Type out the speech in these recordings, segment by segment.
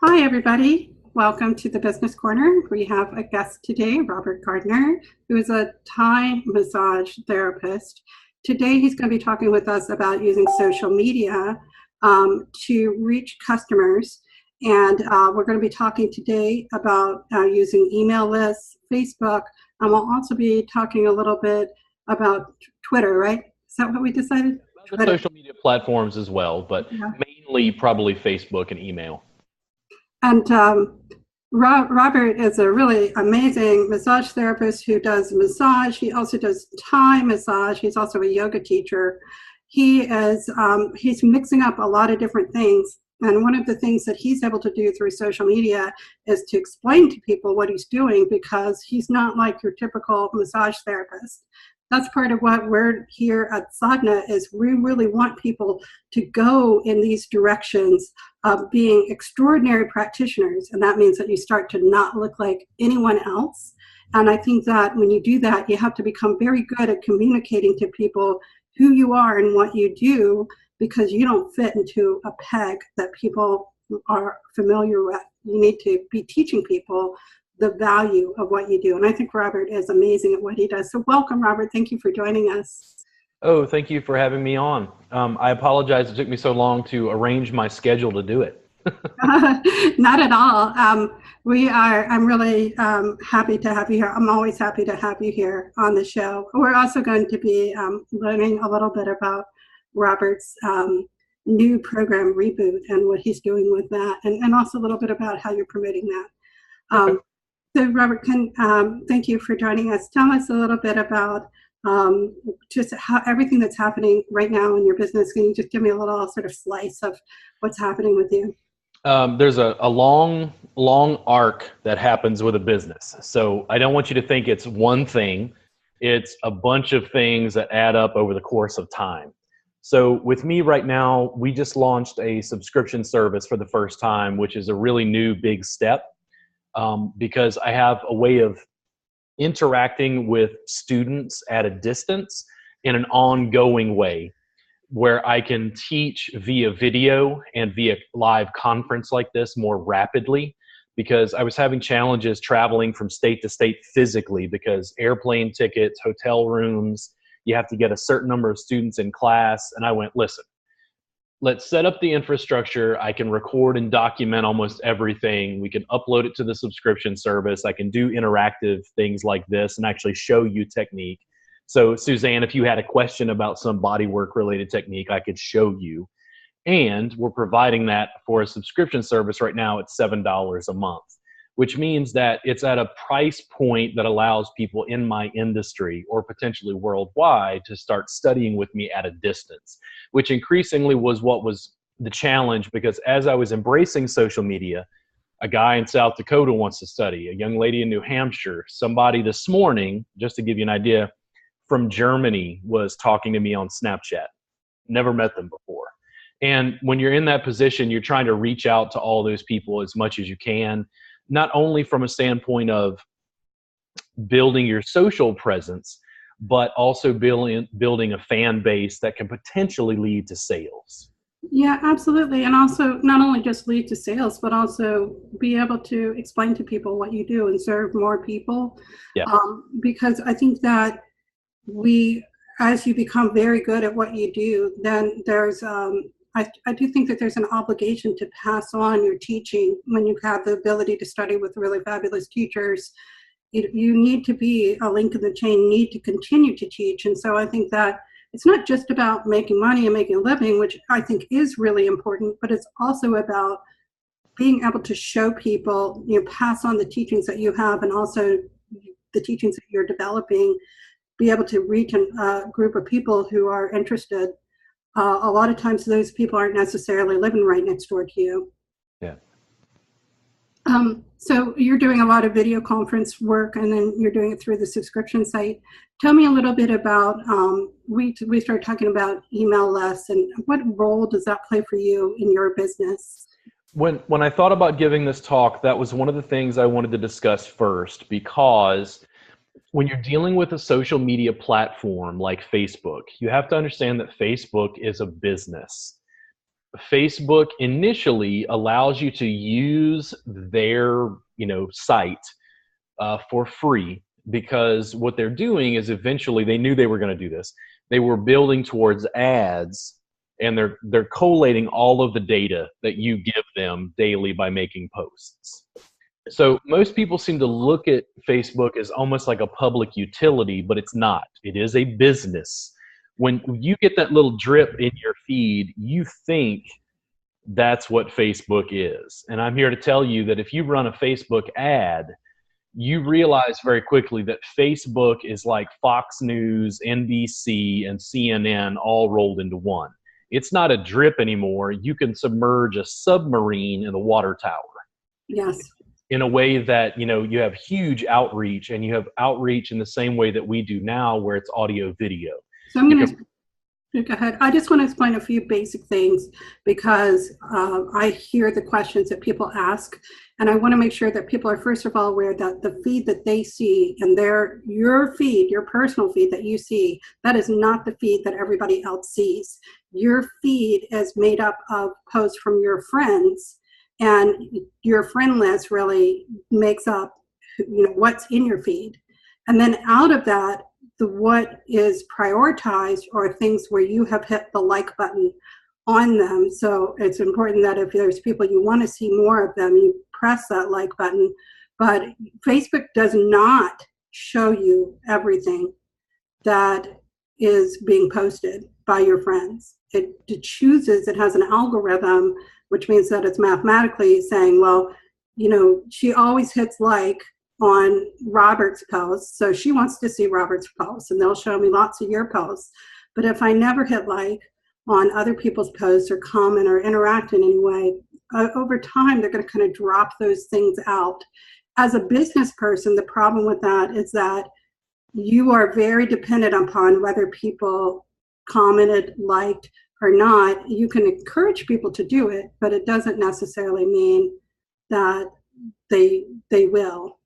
Hi, everybody. Welcome to the Business Corner. We have a guest today, Robert Gardner, who is a Thai massage therapist. Today, he's going to be talking with us about using social media to reach customers. And we're going to be talking today about using email lists, Facebook, and we'll also be talking a little bit about Twitter, right? Is that what we decided? The social media platforms as well, but Yeah. mainly probably Facebook and email. And Robert is a really amazing massage therapist who does massage. He also does Thai massage. He's also a yoga teacher. He's mixing up a lot of different things. And one of the things that he's able to do through social media is to explain to people what he's doing, because he's not like your typical massage therapist. That's part of what we're here at SADHANA is we really want people to go in these directions of being extraordinary practitioners. And that means that you start to not look like anyone else. And I think that when you do that, you have to become very good at communicating to people who you are and what you do, because you don't fit into a peg that people are familiar with. You need to be teaching people the value of what you do. And I think Robert is amazing at what he does. So welcome, Robert. Thank you for joining us. Oh, thank you for having me on. I apologize it took me so long to arrange my schedule to do it. Not at all. I'm really happy to have you here. I'm always happy to have you here on the show. We're also going to be learning a little bit about Robert's new program, Reboot, and what he's doing with that, and also a little bit about how you're promoting that. Okay. So Robert, thank you for joining us. Tell us a little bit about just how everything that's happening right now in your business. Can you just give me a little sort of slice of what's happening with you? There's a long arc that happens with a business. So I don't want you to think it's one thing. It's a bunch of things that add up over the course of time. So with me right now, we just launched a subscription service for the first time, which is a really new big step. Because I have a way of interacting with students at a distance in an ongoing way where I can teach via video and via live conference like this more rapidly, because I was having challenges traveling from state to state physically because airplane tickets, hotel rooms, you have to get a certain number of students in class. And I went, listen, let's set up the infrastructure. I can record and document almost everything. We can upload it to the subscription service. I can do interactive things like this and actually show you technique. So Suzanne, if you had a question about some bodywork related technique, I could show you. And we're providing that for a subscription service right now at $7 a month, which means that it's at a price point that allows people in my industry or potentially worldwide to start studying with me at a distance, which increasingly was what was the challenge, because as I was embracing social media, a guy in South Dakota wants to study, a young lady in New Hampshire, somebody this morning, just to give you an idea, from Germany was talking to me on Snapchat. Never met them before. And when you're in that position, you're trying to reach out to all those people as much as you can, not only from a standpoint of building your social presence, but also building a fan base that can potentially lead to sales. Yeah, absolutely. And also not only just lead to sales, but also be able to explain to people what you do and serve more people. Yeah. Because I think that as you become very good at what you do, then there's I do think that there's an obligation to pass on your teaching. When you have the ability to study with really fabulous teachers, you need to be a link in the chain, you need to continue to teach. And so I think that it's not just about making money and making a living, which I think is really important, but it's also about being able to show people, pass on the teachings that you have and also the teachings that you're developing, be able to reach a group of people who are interested. A lot of times those people aren't necessarily living right next door to you. Yeah. So you're doing a lot of video conference work, and then you're doing it through the subscription site. Tell me a little bit about, we started talking about email lists, and what role does that play for you in your business? When I thought about giving this talk, that was one of the things I wanted to discuss first, because when you're dealing with a social media platform like Facebook, you have to understand that Facebook is a business. Facebook initially allows you to use their, site for free, because what they're doing is eventually they knew they were going to do this. They were building towards ads, and they're collating all of the data that you give them daily by making posts. So most people seem to look at Facebook as almost like a public utility, but it's not. It is a business. When you get that little drip in your feed, you think that's what Facebook is. And I'm here to tell you that if you run a Facebook ad, you realize very quickly that Facebook is like Fox News, NBC, and CNN all rolled into one. It's not a drip anymore. You can submerge a submarine in a water tower. Yes. In a way that, you have huge outreach, and you have outreach in the same way that we do now, where it's audio video. So I'm going to go ahead. I just want to explain a few basic things, because I hear the questions that people ask, and I want to make sure that people are first of all aware that the feed that they see and your feed, your personal feed that you see, that is not the feed that everybody else sees. Your feed is made up of posts from your friends, and your friend list really makes up what's in your feed. And then out of that, what is prioritized are things where you have hit the like button on them. So it's important that if there's people you want to see more of them, you press that like button. But Facebook does not show you everything that is being posted by your friends. It chooses, it has an algorithm, which means that it's mathematically saying, well, she always hits like on Robert's posts, so she wants to see Robert's posts, and they'll show me lots of your posts. But if I never hit like on other people's posts or comment or interact in any way, over time they're going to kind of drop those things out. As a business person, the problem with that is that you are very dependent upon whether people commented, liked, or not. You can encourage people to do it, but it doesn't necessarily mean that they will.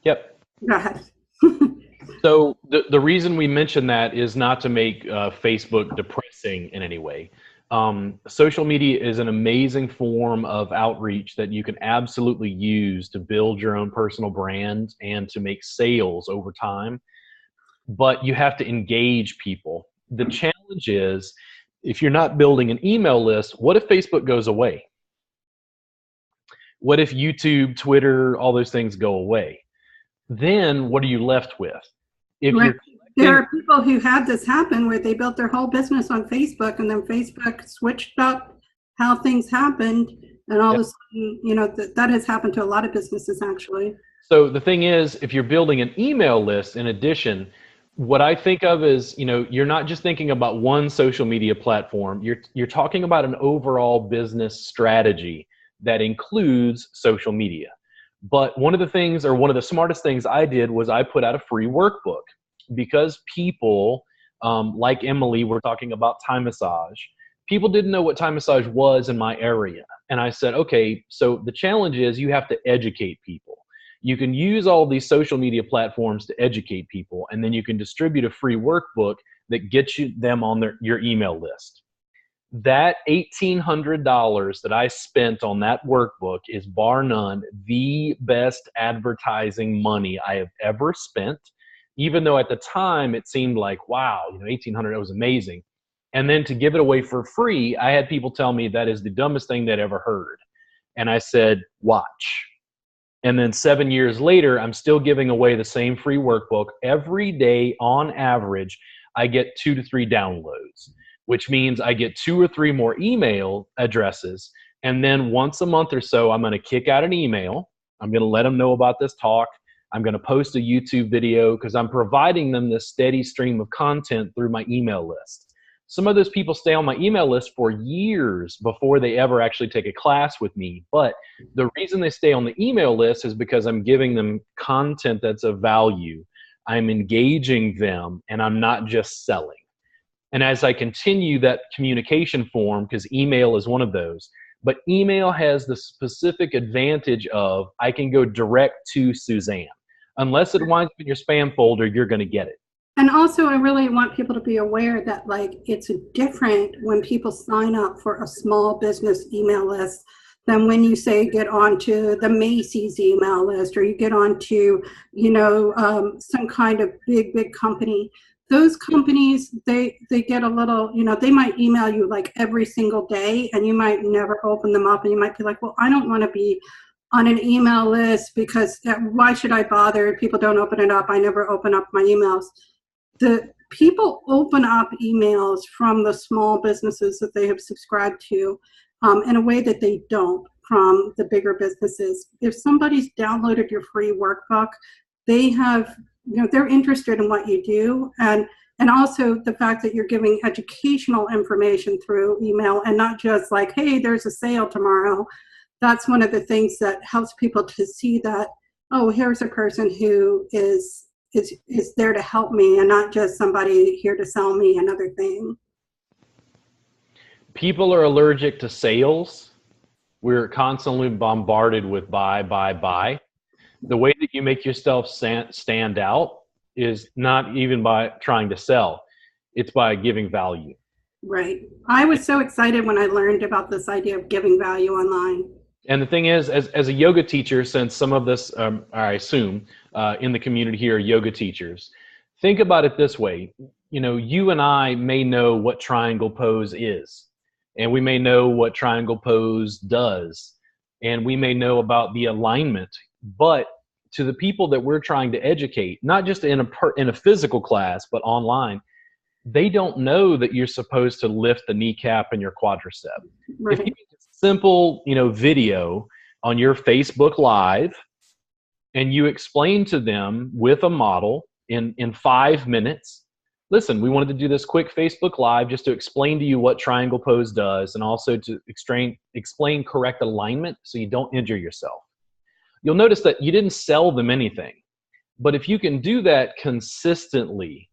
Yep. Go ahead. So the reason we mention that is not to make Facebook depressing in any way. Social media is an amazing form of outreach that you can absolutely use to build your own personal brand and to make sales over time. But you have to engage people. The challenge is, if you're not building an email list, what if Facebook goes away? What if YouTube, Twitter, all those things go away? Then what are you left with? There are people who had this happen where they built their whole business on Facebook, and then Facebook switched up how things happened, and all of a sudden, that has happened to a lot of businesses actually. So the thing is, if you're building an email list in addition, what I think of is, you're not just thinking about one social media platform. You're talking about an overall business strategy that includes social media. But one of the smartest things I did was I put out a free workbook, because people like Emily were talking about Thai massage. People didn't know what Thai massage was in my area. And I said, okay, so the challenge is you have to educate people. You can use all these social media platforms to educate people, and then you can distribute a free workbook that gets them on your email list. That $1,800 that I spent on that workbook is bar none the best advertising money I have ever spent, even though at the time it seemed like, wow, $1,800, that was amazing. And then to give it away for free, I had people tell me that is the dumbest thing they'd ever heard. And I said, watch. And then 7 years later, I'm still giving away the same free workbook. Every day, on average, I get 2 to 3 downloads, which means I get 2 or 3 more email addresses. And then once a month or so, I'm going to kick out an email. I'm going to let them know about this talk. I'm going to post a YouTube video, because I'm providing them this steady stream of content through my email list. Some of those people stay on my email list for years before they ever actually take a class with me. But the reason they stay on the email list is because I'm giving them content that's of value. I'm engaging them, and I'm not just selling. And as I continue that communication form, because email is one of those, but email has the specific advantage of I can go direct to Suzanne. Unless it winds up in your spam folder, you're going to get it. And also, I really want people to be aware that like it's different when people sign up for a small business email list than when you say get onto the Macy's email list or you get onto, some kind of big company. Those companies, they get a little, they might email you like every single day, and you might never open them up, and you might be like, well, I don't want to be on an email list because why should I bother? People don't open it up. I never open up my emails. The people open up emails from the small businesses that they have subscribed to in a way that they don't from the bigger businesses. If somebody's downloaded your free workbook, they have, they're interested in what you do, and also the fact that you're giving educational information through email and not just like, hey, there's a sale tomorrow. That's one of the things that helps people to see that, oh, here's a person who is there to help me and not just somebody here to sell me another thing. People are allergic to sales. We're constantly bombarded with buy, buy, buy. The way that you make yourself stand out is not even by trying to sell. It's by giving value. Right. I was so excited when I learned about this idea of giving value online. And the thing is, as a yoga teacher, since some of this, I assume, in the community here are yoga teachers, think about it this way. You and I may know what triangle pose is, and we may know what triangle pose does, and we may know about the alignment, but to the people that we're trying to educate, not just in a physical class, but online, they don't know that you're supposed to lift the kneecap and your quadricep. Right. If you make a simple, video on your Facebook Live and you explain to them with a model in 5 minutes, listen, we wanted to do this quick Facebook Live just to explain to you what triangle pose does and also to explain correct alignment so you don't injure yourself. You'll notice that you didn't sell them anything. But if you can do that consistently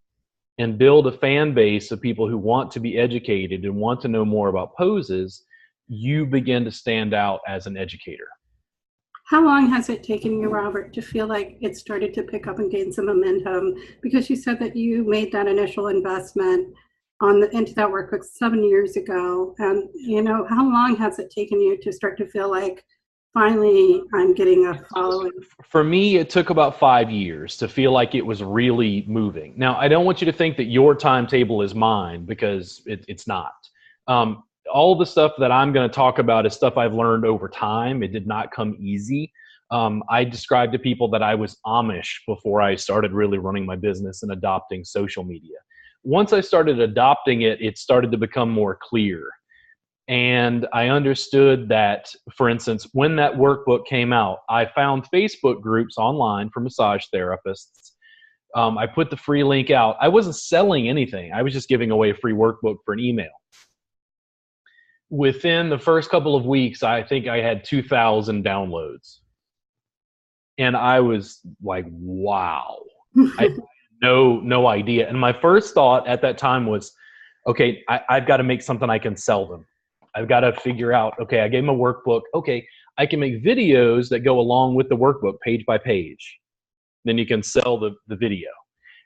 and build a fan base of people who want to be educated and want to know more about poses, you begin to stand out as an educator. How long has it taken you, Robert, to feel like it started to pick up and gain some momentum? Because you said that you made that initial investment into that workbook 7 years ago. And, how long has it taken you to start to feel like, finally, I'm getting a following? For me, it took about 5 years to feel like it was really moving. Now, I don't want you to think that your timetable is mine, because it's not. All the stuff that I'm going to talk about is stuff I've learned over time. It did not come easy. I described to people that I was Amish before I started really running my business and adopting social media. Once I started adopting it, it started to become more clear. And I understood that, for instance, when that workbook came out, I found Facebook groups online for massage therapists. I put the free link out. I wasn't selling anything. I was just giving away a free workbook for an email. Within the first couple of weeks, I think I had 2,000 downloads. And I was like, wow. I had no idea. And my first thought at that time was, okay, I've got to make something I can sell them. I've got to figure out, okay, I gave them a workbook. Okay, I can make videos that go along with the workbook page by page. Then you can sell the video.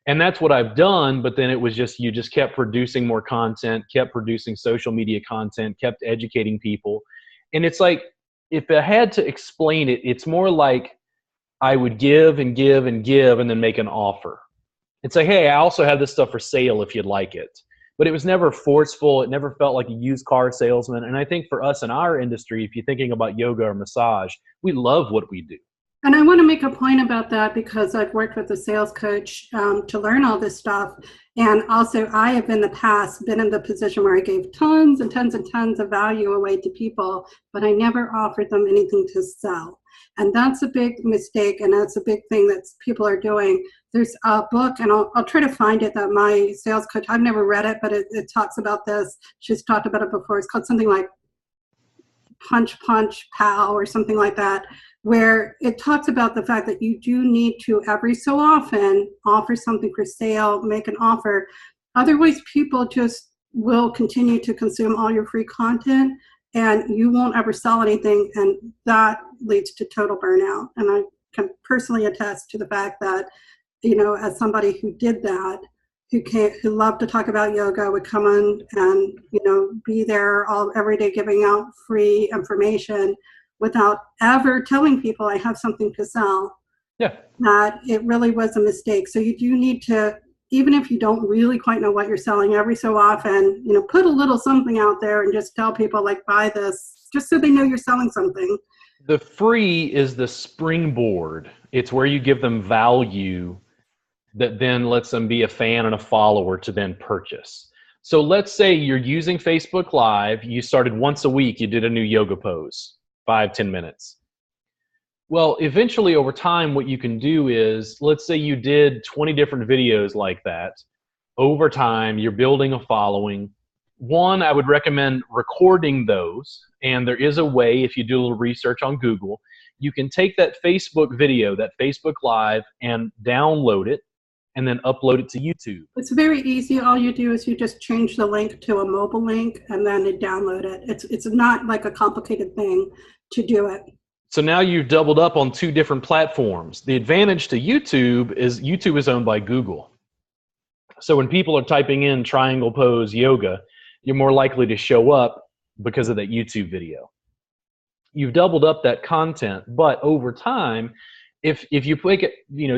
And that's what I've done, but then it was just, you just kept producing more content, kept producing social media content, kept educating people. And it's like, if I had to explain it, it's more like I would give and give and give and then make an offer. And say, hey, I also have this stuff for sale if you'd like it. But it was never forceful. It never felt like a used car salesman. And I think for us in our industry, if you're thinking about yoga or massage, we love what we do. And I want to make a point about that because I've worked with a sales coach to learn all this stuff. And also I have in the past been in the position where I gave tons and tons and tons of value away to people, but I never offered them anything to sell. And that's a big mistake. And that's a big thing that people are doing. There's a book, and I'll try to find it, that my sales coach, I've never read it, but it talks about this. She's talked about it before. It's called something like Punch, Pow, or something like that, where it talks about the fact that you do need to every so often offer something for sale, make an offer. Otherwise, people just will continue to consume all your free content and you won't ever sell anything. And that leads to total burnout. And I can personally attest to the fact that, as somebody who did that, who love to talk about yoga would come on and, be there every day giving out free information without ever telling people I have something to sell. Yeah. That it really was a mistake. So you do need to, even if you don't really quite know what you're selling, every so often, put a little something out there and just tell people, like, buy this, just so they know you're selling something. The free is the springboard. It's where you give them value that then lets them be a fan and a follower to then purchase. So let's say you're using Facebook Live. You started once a week. You did a new yoga pose, 5-10 minutes. Well, eventually over time, what you can do is, let's say you did 20 different videos like that. Over time, you're building a following. One, I would recommend recording those. And there is a way, if you do a little research on Google, you can take that Facebook video, that Facebook Live, and download it and then upload it to YouTube. It's very easy. All you do is you just change the link to a mobile link and then you download it. It's not like a complicated thing to do it. So now you've doubled up on 2 different platforms. The advantage to YouTube is owned by Google. So when people are typing in triangle pose yoga, you're more likely to show up because of that YouTube video. You've doubled up that content, but over time, if you make it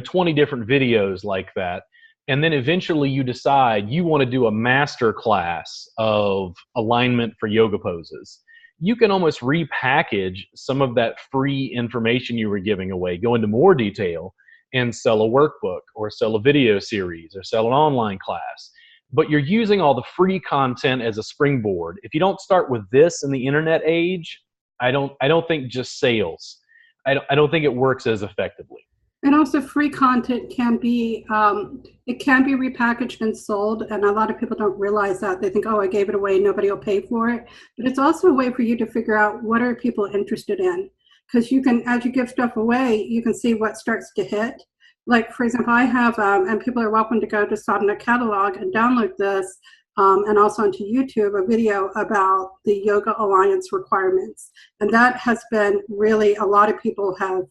20 different videos like that, and then eventually you decide you want to do a master class of alignment for yoga poses, you can almost repackage some of that free information you were giving away, go into more detail, and sell a workbook or sell a video series or sell an online class. But you're using all the free content as a springboard. If you don't start with this in the internet age, I don't think just sales. I don't think it works as effectively. And also, free content can be repackaged and sold, and a lot of people don't realize that. They think, oh, I gave it away, nobody will pay for it. But it's also a way for you to figure out what are people interested in, because you can, as you give stuff away, you can see what starts to hit. Like, for example, I have, and people are welcome to go to Sadhana catalog and download this, and also onto YouTube, a video about the Yoga Alliance requirements. And that has been really, a lot of people have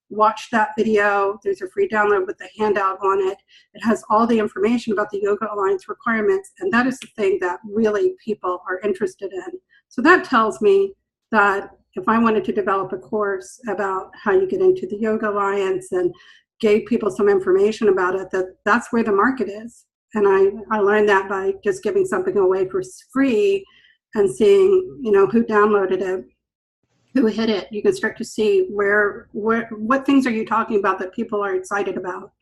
watched that video. There's a free download with the handout on it. It has all the information about the Yoga Alliance requirements, and that is the thing that really people are interested in. So that tells me that if I wanted to develop a course about how you get into the Yoga Alliance and gave people some information about it, that's where the market is. And I learned that by just giving something away for free and seeing, who downloaded it, who hit it. You can start to see what things are you talking about that people are excited about.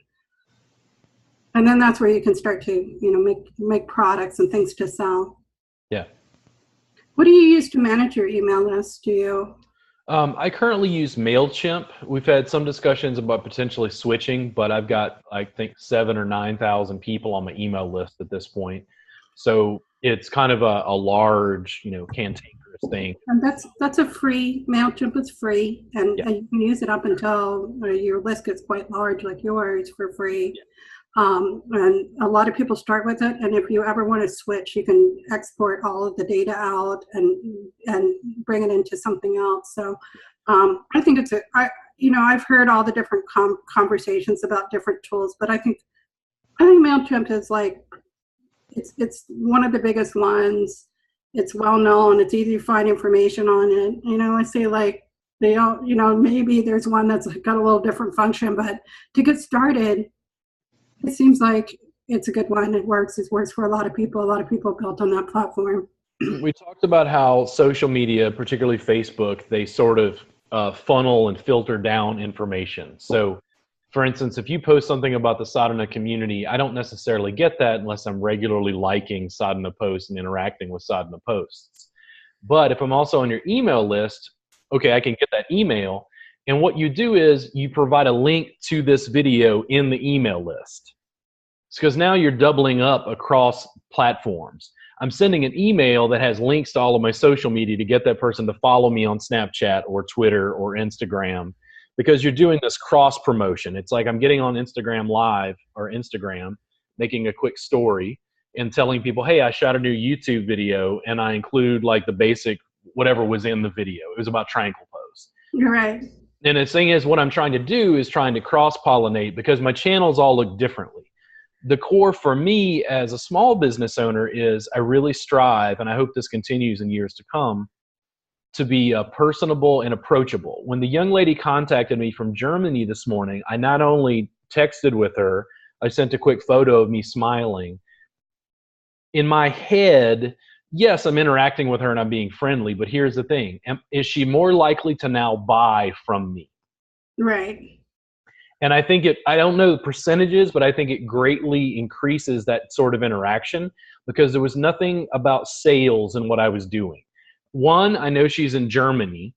And then that's where you can start to, make products and things to sell. Yeah. What do you use to manage your email list? I currently use MailChimp. We've had some discussions about potentially switching, but I've got, I think, 7,000 or 9,000 people on my email list at this point. So it's kind of a large, cantankerous thing. And that's a free, MailChimp is free, and you can use it up until your list gets quite large, like yours, for free. Yeah. And a lot of people start with it, and if you ever want to switch, you can export all of the data out and bring it into something else. So I think I've heard all the different conversations about different tools, but I think MailChimp is it's one of the biggest ones. It's well known. It's easy to find information on it. I say they all, maybe there's one that's got a little different function, but to get started, it seems like it's a good one. It works. It works for a lot of people. A lot of people built on that platform. We talked about how social media, particularly Facebook, they sort of funnel and filter down information. So, for instance, if you post something about the sadhana community, I don't necessarily get that unless I'm regularly liking sadhana posts and interacting with sadhana posts. But if I'm also on your email list, okay, I can get that email. And what you do is you provide a link to this video in the email list. It's because now you're doubling up across platforms. I'm sending an email that has links to all of my social media to get that person to follow me on Snapchat or Twitter or Instagram, because you're doing this cross promotion. It's like I'm getting on Instagram Live or Instagram, making a quick story and telling people, hey, I shot a new YouTube video and I include like the basic whatever was in the video. It was about triangle pose. You're right. And the thing is, what I'm trying to do is trying to cross-pollinate, because my channels all look differently. the core for me as a small business owner is I really strive, and I hope this continues in years to come, to be personable and approachable. When the young lady contacted me from Germany this morning, I not only texted with her, I sent a quick photo of me smiling. In my head, yes, I'm interacting with her and I'm being friendly, but here's the thing. Is she more likely to now buy from me? Right. And I think I don't know the percentages, but I think it greatly increases that sort of interaction because there was nothing about sales in what I was doing. One, I know she's in Germany,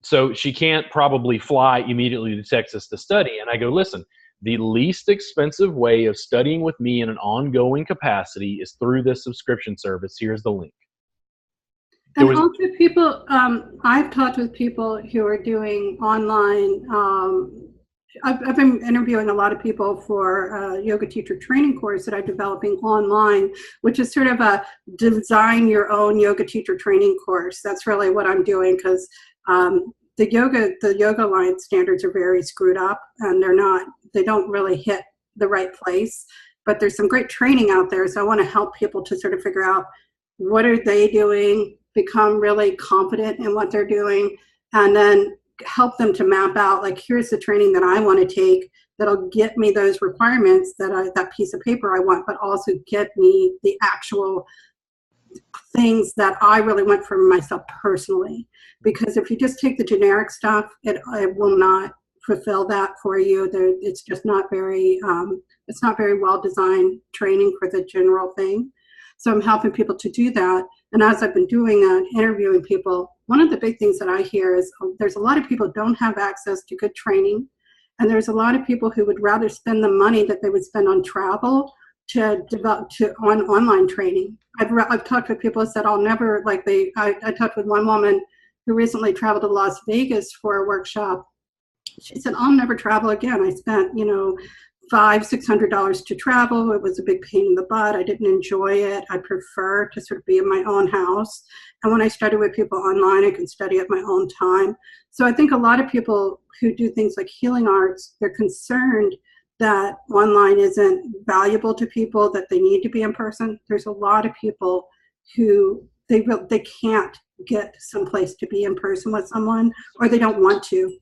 so she can't probably fly immediately to Texas to study. And I go, listen, the least expensive way of studying with me in an ongoing capacity is through this subscription service. Here's the link. And also people, I've talked with people who are doing online, I've been interviewing a lot of people for a yoga teacher training course that I'm developing online, which is sort of a design your own yoga teacher training course. That's really what I'm doing because the yoga line standards are very screwed up and they don't really hit the right place. But there's some great training out there. So I want to help people to sort of figure out what are they doing, become really confident in what they're doing, and then help them to map out, like, here's the training that I want to take that'll get me those requirements, that piece of paper I want, but also get me the actual things that I really want for myself personally. Because if you just take the generic stuff, it will not fulfill that for you. It's just not very, it's not very well designed training for the general thing. So I'm helping people to do that. And as I've been doing that, interviewing people, one of the big things that I hear is there's a lot of people who don't have access to good training. And there's a lot of people who would rather spend the money that they would spend on travel to develop on online training. I've talked with people who said, I'll never, like I talked with one woman who recently traveled to Las Vegas for a workshop. She said, I'll never travel again. I spent, $500-600 to travel. It was a big pain in the butt. I didn't enjoy it. I prefer to sort of be in my own house. And when I study with people online, I can study at my own time. So I think a lot of people who do things like healing arts, they're concerned that online isn't valuable to people, that they need to be in person. There's a lot of people who they can't get someplace to be in person with someone, or they don't want to.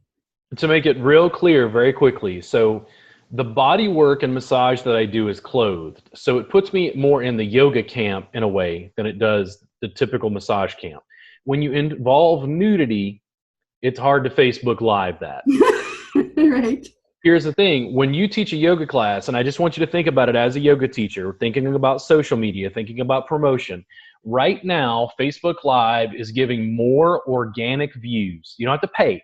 To make it real clear very quickly, so the body work and massage that I do is clothed. So it puts me more in the yoga camp in a way than it does the typical massage camp. When you involve nudity, it's hard to Facebook Live that. Right. Here's the thing. When you teach a yoga class, and I just want you to think about it as a yoga teacher, thinking about social media, thinking about promotion. Right now, Facebook Live is giving more organic views. You don't have to pay,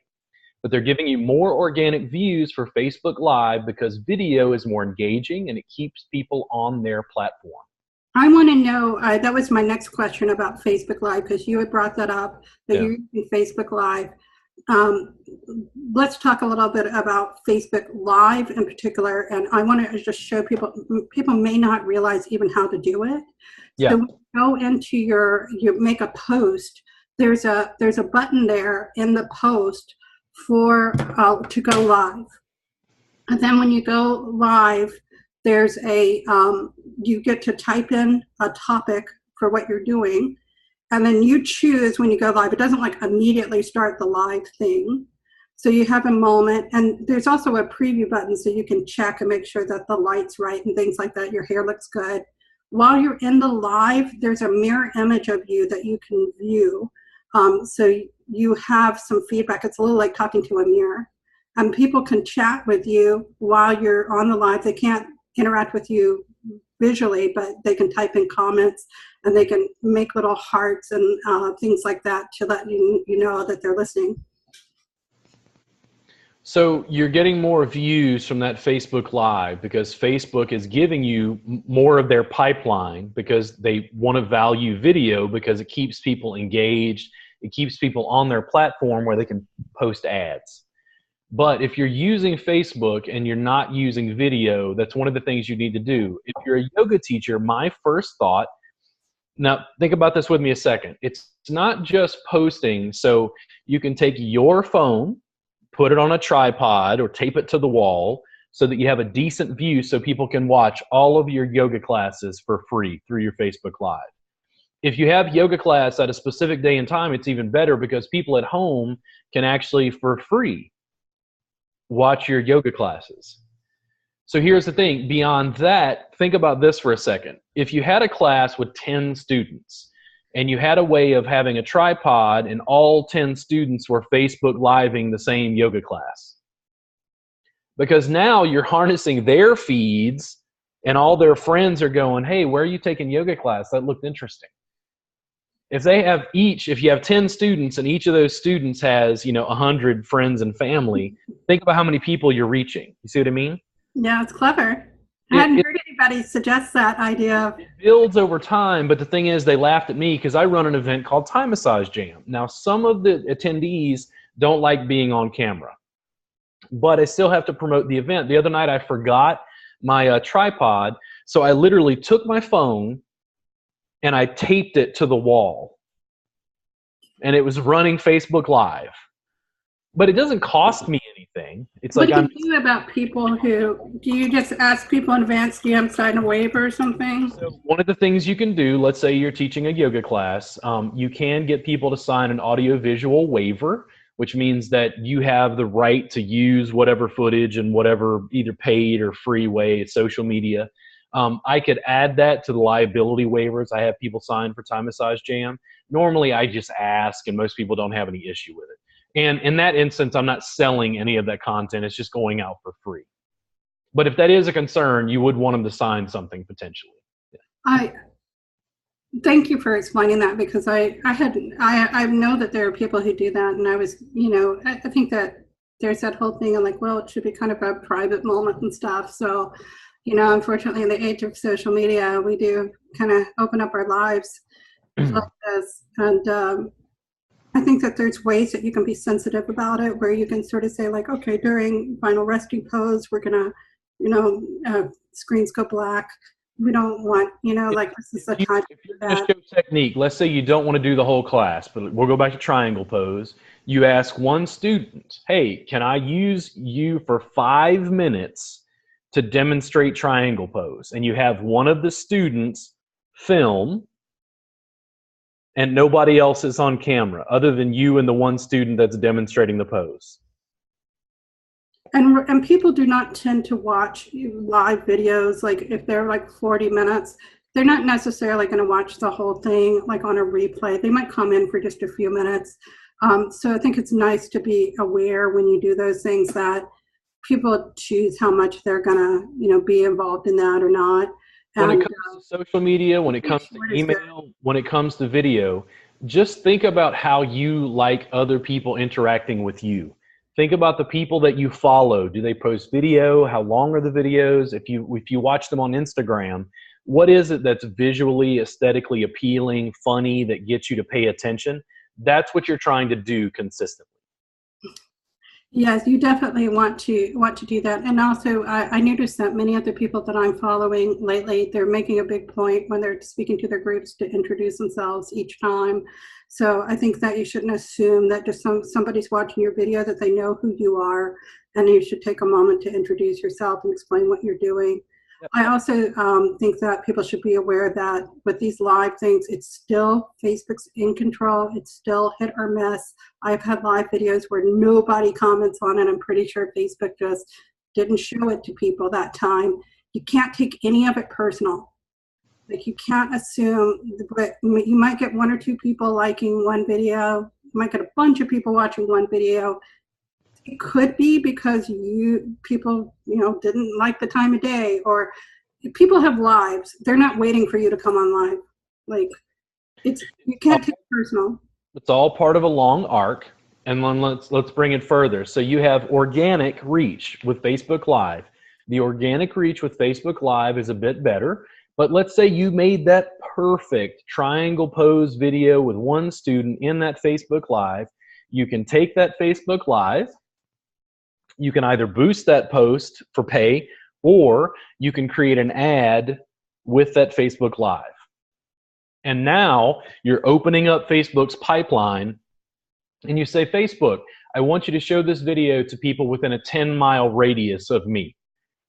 but they're giving you more organic views for Facebook Live because video is more engaging and it keeps people on their platform. I want to know, that was my next question about Facebook Live, because you had brought that up, that you're using Facebook Live. Let's talk a little bit about Facebook Live in particular, and I want to just show people may not realize even how to do it. Yeah. So when you go into you make a post, there's a button there in the post for to go live, and then when you go live, there's you get to type in a topic for what you're doing, and then you choose when you go live. It doesn't like immediately start the live thing, so you have a moment, and there's also a preview button so you can check and make sure that the light's right and things like that, your hair looks good. While you're in the live, there's a mirror image of you that you can view. So you have some feedback. It's a little like talking to a mirror. And people can chat with you while you're on the live. They can't interact with you visually, but they can type in comments and they can make little hearts and things like that to let you know that they're listening. So you're getting more views from that Facebook Live because Facebook is giving you more of their pipeline because they want to value video because it keeps people engaged. It keeps people on their platform where they can post ads. But if you're using Facebook and you're not using video, that's one of the things you need to do. If you're a yoga teacher, my first thought, now think about this with me a second. It's not just posting. So you can take your phone, put it on a tripod or tape it to the wall, so that you have a decent view so people can watch all of your yoga classes for free through your Facebook Live. If you have yoga class at a specific day and time, it's even better because people at home can actually, for free, watch your yoga classes. So here's the thing. Beyond that, think about this for a second. If you had a class with 10 students and you had a way of having a tripod and all 10 students were Facebook Living the same yoga class, because now you're harnessing their feeds and all their friends are going, hey, where are you taking yoga class? That looked interesting. If you have 10 students and each of those students has, 100 friends and family, think about how many people you're reaching. You see what I mean? Yeah, it's clever. I hadn't heard anybody suggest that idea. It builds over time, but the thing is, they laughed at me because I run an event called Thai Massage Jam. Now, some of the attendees don't like being on camera, but I still have to promote the event. The other night, I forgot my tripod, so I literally took my phone and I taped it to the wall, and it was running Facebook Live. But it doesn't cost me anything. It's what like do you do about people do you just ask people in advance, do you have to sign a waiver or something? So one of the things you can do, let's say you're teaching a yoga class, you can get people to sign an audio-visual waiver, which means that you have the right to use whatever footage and whatever either paid or free way, social media. I could add that to the liability waivers I have people sign for Thai Massage Jam. Normally, I just ask, and most people don't have any issue with it. And in that instance, I'm not selling any of that content. It's just going out for free. But if that is a concern, you would want them to sign something potentially. Yeah. I thank you for explaining that, because I know that there are people who do that, and I was, I think that there's that whole thing of like, well, it should be kind of a private moment and stuff. So, unfortunately, in the age of social media, we do kind of open up our lives like this, and I think that there's ways that you can be sensitive about it, where you can sort of say like, okay, during final resting pose, we're gonna, screens go black. We don't want, like this is the time to do that. Show technique. Let's say you don't want to do the whole class, but we'll go back to triangle pose. You ask one student, hey, can I use you for 5 minutes to demonstrate triangle pose? And you have one of the students film, and nobody else is on camera other than you and the one student that's demonstrating the pose. And people do not tend to watch live videos. Like if they're like 40 minutes, they're not necessarily going to watch the whole thing like on a replay. They might come in for just a few minutes. So I think it's nice to be aware when you do those things that people choose how much they're going to, be involved in that or not. When it comes to social media, when it comes to email, when it comes to video, just think about how you like other people interacting with you. Think about the people that you follow. Do they post video? How long are the videos? If you watch them on Instagram, what is it that's visually, aesthetically appealing, funny, that gets you to pay attention? That's what you're trying to do consistently. Yes, you definitely want to do that. And also, I noticed that many of the people that I'm following lately, they're making a big point when they're speaking to their groups to introduce themselves each time. So I think that you shouldn't assume that just somebody's watching your video that they know who you are, and you should take a moment to introduce yourself and explain what you're doing. Yep. I also think that people should be aware that with these live things, it's still Facebook's in control. It's still hit or miss. I've had live videos where nobody comments on it. I'm pretty sure Facebook just didn't show it to people that time. You can't take any of it personal. Like you can't assume, but you might get 1 or 2 people liking one video. You might get a bunch of people watching one video. It could be because people didn't like the time of day, or people have lives. They're not waiting for you to come on live. Like you can't take it personal. It's all part of a long arc, and then let's bring it further. So you have organic reach with Facebook Live. The organic reach with Facebook Live is a bit better, but let's say you made that perfect triangle pose video with one student in that Facebook Live. You can take that Facebook Live. You can either boost that post for pay, or you can create an ad with that Facebook Live. And now you're opening up Facebook's pipeline, and you say, Facebook, I want you to show this video to people within a 10-mile radius of me.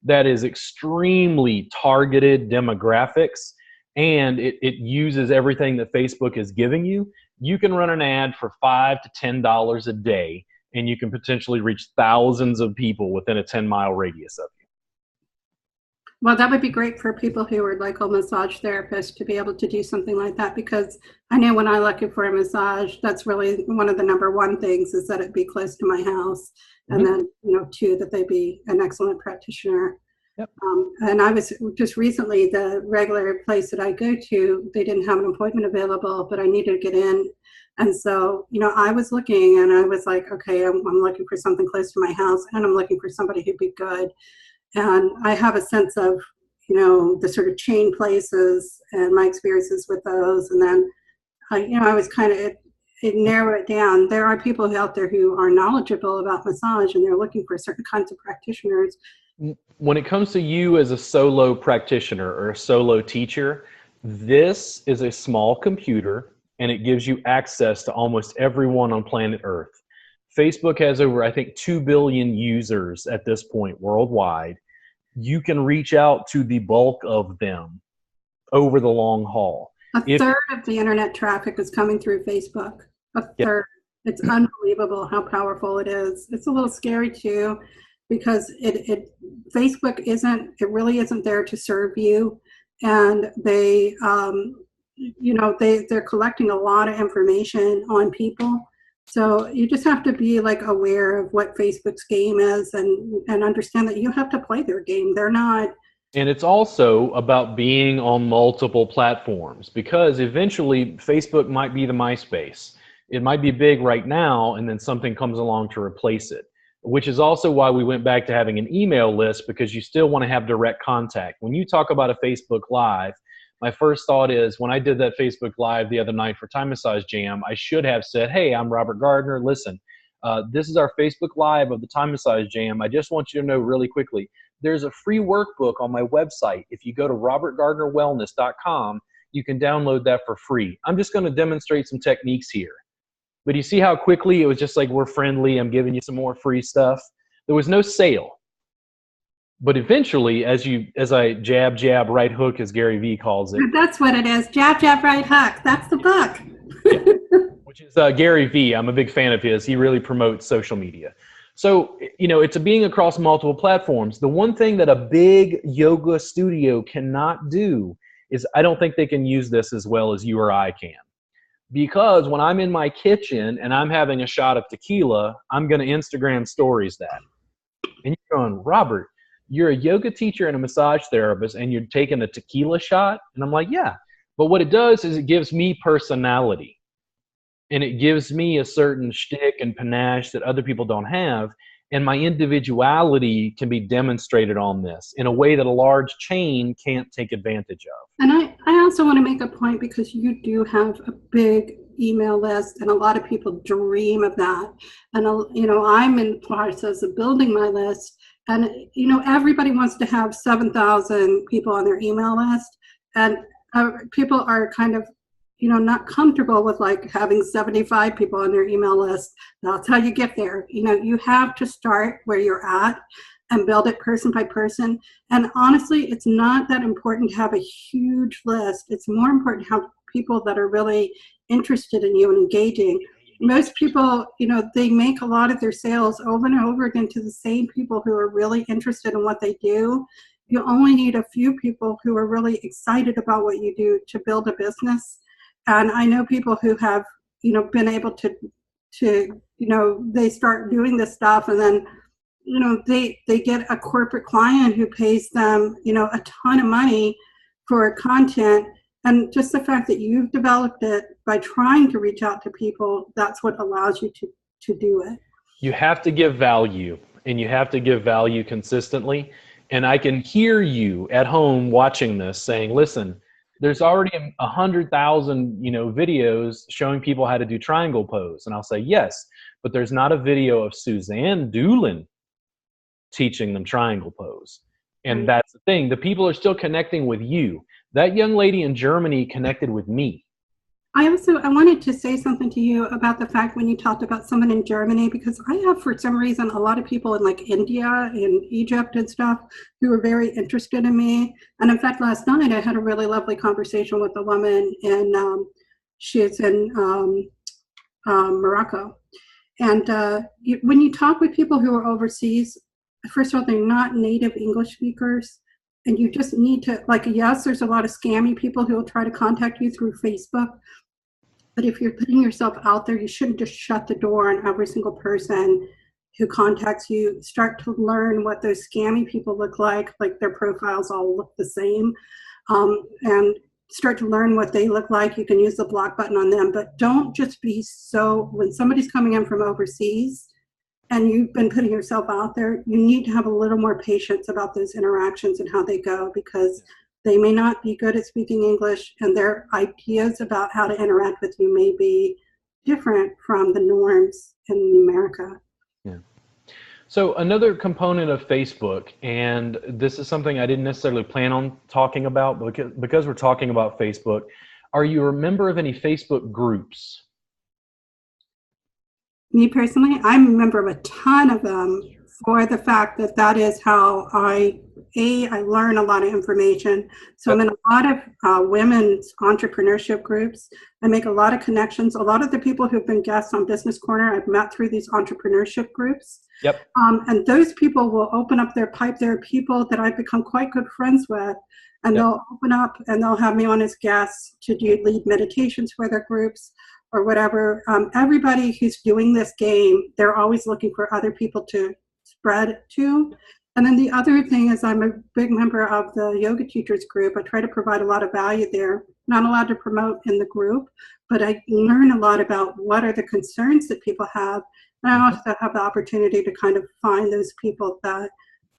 that is extremely targeted demographics, and it uses everything that Facebook is giving you. You can run an ad for $5 to $10 a day, and you can potentially reach thousands of people within a 10-mile radius of you. Well, that would be great for people who are like a massage therapist to be able to do something like that, because I know when I'm looking for a massage, that's really one of the number one things, is that it be close to my house. And then, two, that they be an excellent practitioner. Yep. And I was just recently, the regular place that I go to, they didn't have an appointment available, but I needed to get in. And so, I was looking and I was like, okay, I'm looking for something close to my house, and I'm looking for somebody who'd be good. And I have a sense of, the sort of chain places and my experiences with those. And then, I was kind of, it narrowed it down. There are people out there who are knowledgeable about massage, and they're looking for certain kinds of practitioners. When it comes to you as a solo practitioner or a solo teacher, this is a small computer, and it gives you access to almost everyone on planet Earth. Facebook has over, I think, 2 billion users at this point worldwide. You can reach out to the bulk of them over the long haul. A third of the internet traffic is coming through Facebook. A third. It's unbelievable how powerful it is. It's a little scary too, because Facebook really isn't there to serve you, and they're collecting a lot of information on people. So you just have to be aware of what Facebook's game is, and understand that you have to play their game. They're not. And it's also about being on multiple platforms, because eventually Facebook might be the MySpace. It might be big right now, and then something comes along to replace it, which is also why we went back to having an email list, because you still want to have direct contact. When you talk about a Facebook Live, my first thought is, when I did that Facebook Live the other night for Time Massage Jam, I should have said, hey, I'm Robert Gardner. Listen, this is our Facebook Live of the Time Massage Jam. I just want you to know really quickly, there's a free workbook on my website. If you go to robertgardnerwellness.com, you can download that for free. I'm just going to demonstrate some techniques here. But you see how quickly it was just like, we're friendly, I'm giving you some more free stuff. There was no sale. But eventually, as I jab, jab, right hook, as Gary Vee calls it. That's what it is. Jab, jab, right hook. That's the book. Which is Gary Vee. I'm a big fan of his. He really promotes social media. So, it's being across multiple platforms. The one thing that a big yoga studio cannot do is, I don't think they can use this as well as you or I can. Because when I'm in my kitchen and I'm having a shot of tequila, I'm going to Instagram stories that. And you're going, Robert, you're a yoga teacher and a massage therapist, and you're taking a tequila shot? And I'm like, yeah. But what it does is it gives me personality. And it gives me a certain shtick and panache that other people don't have. And my individuality can be demonstrated on this in a way that a large chain can't take advantage of. And I also want to make a point, because you do have a big email list, and a lot of people dream of that. And, I'm in the process of building my list. And, everybody wants to have 7,000 people on their email list. And people are kind of, not comfortable with having 75 people on their email list. That's how you get there. You have to start where you're at and build it person by person. And honestly, it's not that important to have a huge list. It's more important to have people that are really interested in you and engaging. Most people, they make a lot of their sales over and over again to the same people who are really interested in what they do. You only need a few people who are really excited about what you do to build a business. And I know people who have, been able to they start doing this stuff, and then, they get a corporate client who pays them, a ton of money for content. And just the fact that you've developed it by trying to reach out to people, that's what allows you to do it. You have to give value, and you have to give value consistently. And I can hear you at home watching this saying, listen, there's already 100,000, videos showing people how to do triangle pose. And I'll say, yes, but there's not a video of Suzanne Doolin teaching them triangle pose. And that's the thing. The people are still connecting with you. That young lady in Germany connected with me. I wanted to say something to you about the fact when you talked about someone in Germany, because I have, for some reason, a lot of people in like India and Egypt and stuff who are very interested in me. And in fact, last night I had a really lovely conversation with a woman in, she's in Morocco. And when you talk with people who are overseas, first of all, they're not native English speakers. And you just need to, like, yes, there's a lot of scammy people who will try to contact you through Facebook. But if you're putting yourself out there, you shouldn't just shut the door on every single person who contacts you. Start to learn what those scammy people look like their profiles all look the same. And start to learn what they look like. You can use the block button on them, but don't just be so, when somebody's coming in from overseas and you've been putting yourself out there, you need to have a little more patience about those interactions and how they go, because they may not be good at speaking English, and their ideas about how to interact with you may be different from the norms in America. Yeah. So another component of Facebook, and this is something I didn't necessarily plan on talking about, but because we're talking about Facebook, are you a member of any Facebook groups? Me personally, I'm a member of a ton of them for the fact that that is how I learn a lot of information. So I'm in a lot of women's entrepreneurship groups. I make a lot of connections. A lot of the people who've been guests on Business Corner, I've met through these entrepreneurship groups. Yep. And those people will open up their pipe. There are people that I've become quite good friends with, and they'll open up and they'll have me on as guests to lead meditations for their groups or whatever. Everybody who's doing this game, they're always looking for other people to spread to. And then the other thing is I'm a big member of the yoga teachers group. I try to provide a lot of value there. Not allowed to promote in the group, but I learn a lot about what are the concerns that people have. And I also have the opportunity to kind of find those people that,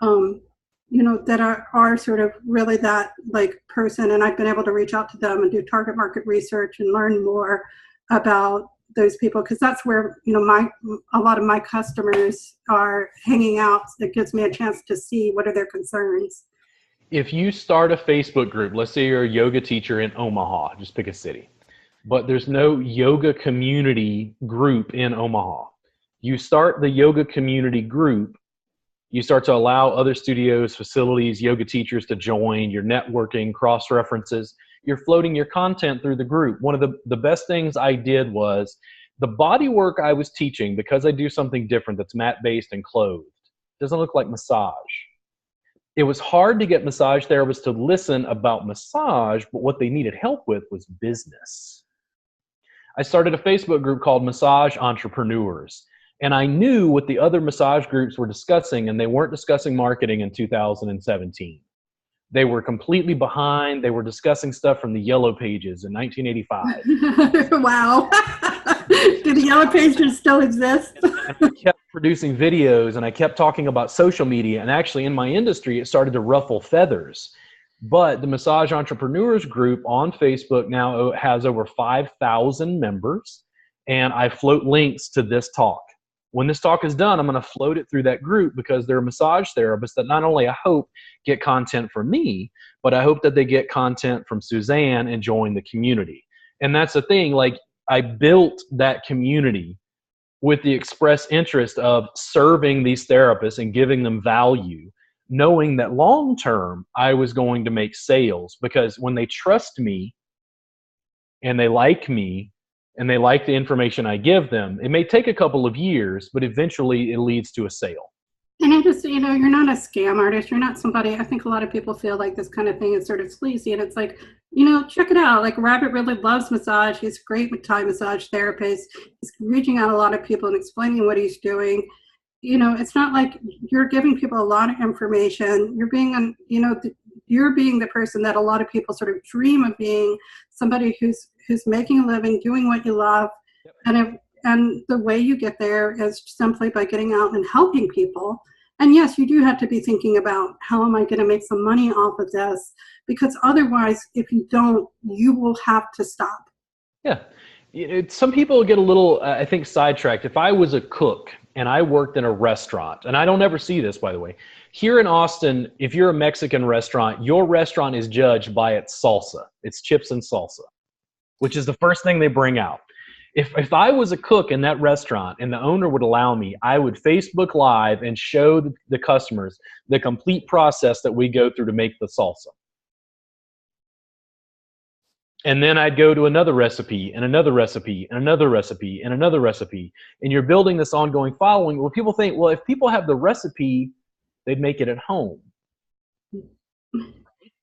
that are sort of really that like person. And I've been able to reach out to them and do target market research and learn more about those people, because that's where a lot of my customers are hanging out. It gives me a chance to see what are their concerns. If you start a Facebook group, let's say you're a yoga teacher in Omaha, just pick a city, but there's no yoga community group in Omaha. You start the yoga community group, you start to allow other studios, facilities, yoga teachers to join, your networking, cross references. You're floating your content through the group. One of the best things I did was the body work I was teaching, because I do something different that's mat-based and clothed. Doesn't look like massage. It was hard to get massage therapists to listen about massage, but what they needed help with was business. I started a Facebook group called Massage Entrepreneurs, and I knew what the other massage groups were discussing, and they weren't discussing marketing in 2017. They were completely behind. They were discussing stuff from the Yellow Pages in 1985. Wow. Do the Yellow Pages still exist? And I kept producing videos, and I kept talking about social media. And actually, in my industry, it started to ruffle feathers. But the Massage Entrepreneurs group on Facebook now has over 5,000 members, and I float links to this talk. When this talk is done, I'm going to float it through that group, because there are massage therapists that not only I hope get content from me, but I hope that they get content from Suzanne and join the community. And that's the thing, like I built that community with the express interest of serving these therapists and giving them value, knowing that long term I was going to make sales, because when they trust me and they like me, and they like the information I give them, it may take a couple of years, but eventually it leads to a sale. And I just, you're not a scam artist. You're not somebody, I think a lot of people feel like this kind of thing is sort of sleazy. And it's like, check it out. Like Robert really loves massage. He's a great Thai massage therapist. He's reaching out a lot of people and explaining what he's doing. It's not like you're giving people a lot of information. You're being, you're being the person that a lot of people sort of dream of being, somebody who's making a living, doing what you love. Yep. And the way you get there is simply by getting out and helping people. And yes, you do have to be thinking about how am I going to make some money off of this? Because otherwise, if you don't, you will have to stop. Yeah. Some people get a little, I think, sidetracked. If I was a cook and I worked in a restaurant, and I don't ever see this, by the way, here in Austin, if you're a Mexican restaurant, your restaurant is judged by its salsa, its chips and salsa. which is the first thing they bring out. If I was a cook in that restaurant and the owner would allow me, I would Facebook Live and show the customers the complete process that we go through to make the salsa. And then I'd go to another recipe and another recipe and another recipe and another recipe. And you're building this ongoing following. Well, people think, well, if people have the recipe, they'd make it at home.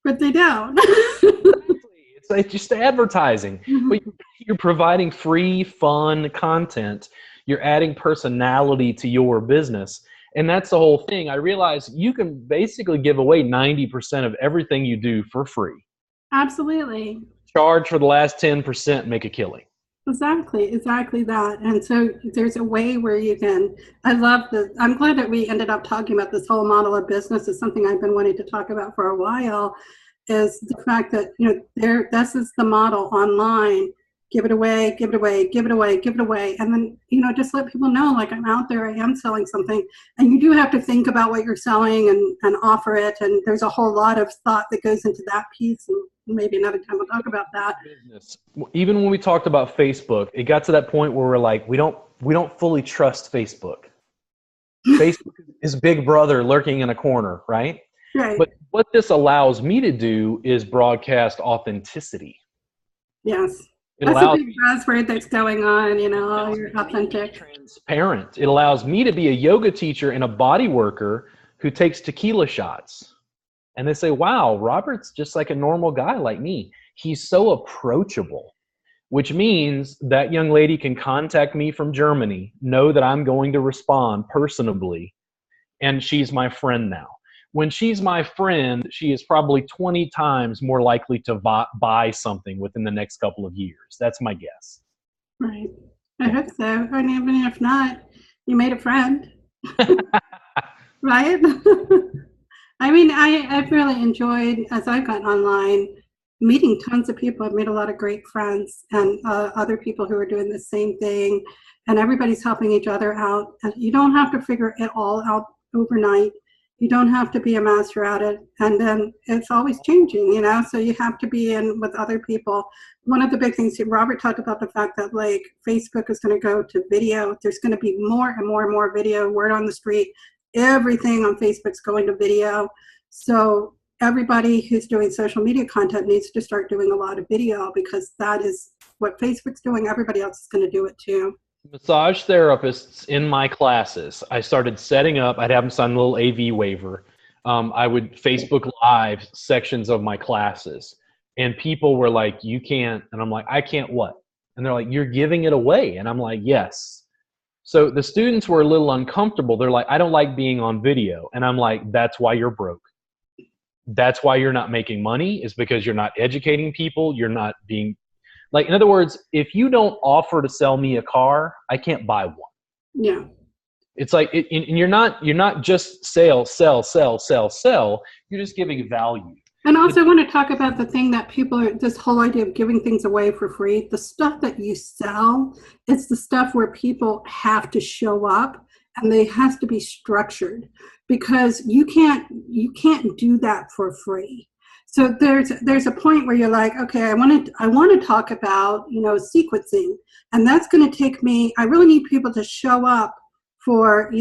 But they don't. It's like just advertising. Mm-hmm. But you're providing free, fun content. You're adding personality to your business. And that's the whole thing. I realize you can basically give away 90% of everything you do for free. Absolutely. Charge for the last 10% and make a killing. Exactly that. And so there's a way where you can, I'm glad that we ended up talking about this whole model of business. It's something I've been wanting to talk about for a while, is the fact that, this is the model online. Give it away, give it away, give it away, give it away. And then, just let people know, like, I'm out there, I am selling something. And you do have to think about what you're selling and offer it. And there's a whole lot of thought that goes into that piece. And maybe another time we'll talk about that. Even when we talked about Facebook, it got to that point where we're like, we don't fully trust Facebook. Facebook is Big Brother lurking in a corner, right? Right. But what this allows me to do is broadcast authenticity. Yes. It That's allows a big buzzword that's going on, you're authentic. Transparent. It allows me to be a yoga teacher and a body worker who takes tequila shots. And they say, wow, Robert's just like a normal guy like me. He's so approachable, which means that young lady can contact me from Germany, know that I'm going to respond personably, and she's my friend now. When she's my friend, she is probably 20 times more likely to buy something within the next couple of years. That's my guess. Right. I hope so. And even if not, you made a friend. Right? I mean, I've really enjoyed, as I've gotten online, meeting tons of people. I've made a lot of great friends and other people who are doing the same thing. And everybody's helping each other out. And you don't have to figure it all out overnight. You don't have to be a master at it. And then it's always changing, so you have to be in with other people. One of the big things, Robert talked about the fact that, like, Facebook is going to go to video. There's going to be more and more and more video, word on the street. Everything on Facebook's going to video. So everybody who's doing social media content needs to start doing a lot of video, because that is what Facebook's doing. Everybody else is going to do it too. Massage therapists in my classes, I started setting up, I'd have them sign a little AV waiver. I would Facebook Live sections of my classes, and people were like, you can't. And I'm like, I can't what? And they're like, you're giving it away. And I'm like, yes. So the students were a little uncomfortable. They're like, I don't like being on video. And I'm like, that's why you're broke. That's why you're not making money, is because you're not educating people. You're not being, like, in other words, if you don't offer to sell me a car, I can't buy one. Yeah. It's like, and you're not just sell. You're just giving value. And also I want to talk about the thing that this whole idea of giving things away for free. The stuff that you sell, it's the stuff where people have to show up, and they has to be structured, because you can't do that for free. So there's a point where you're like, okay, I want to talk about, sequencing, and that's going to take me, I really need people to show up for,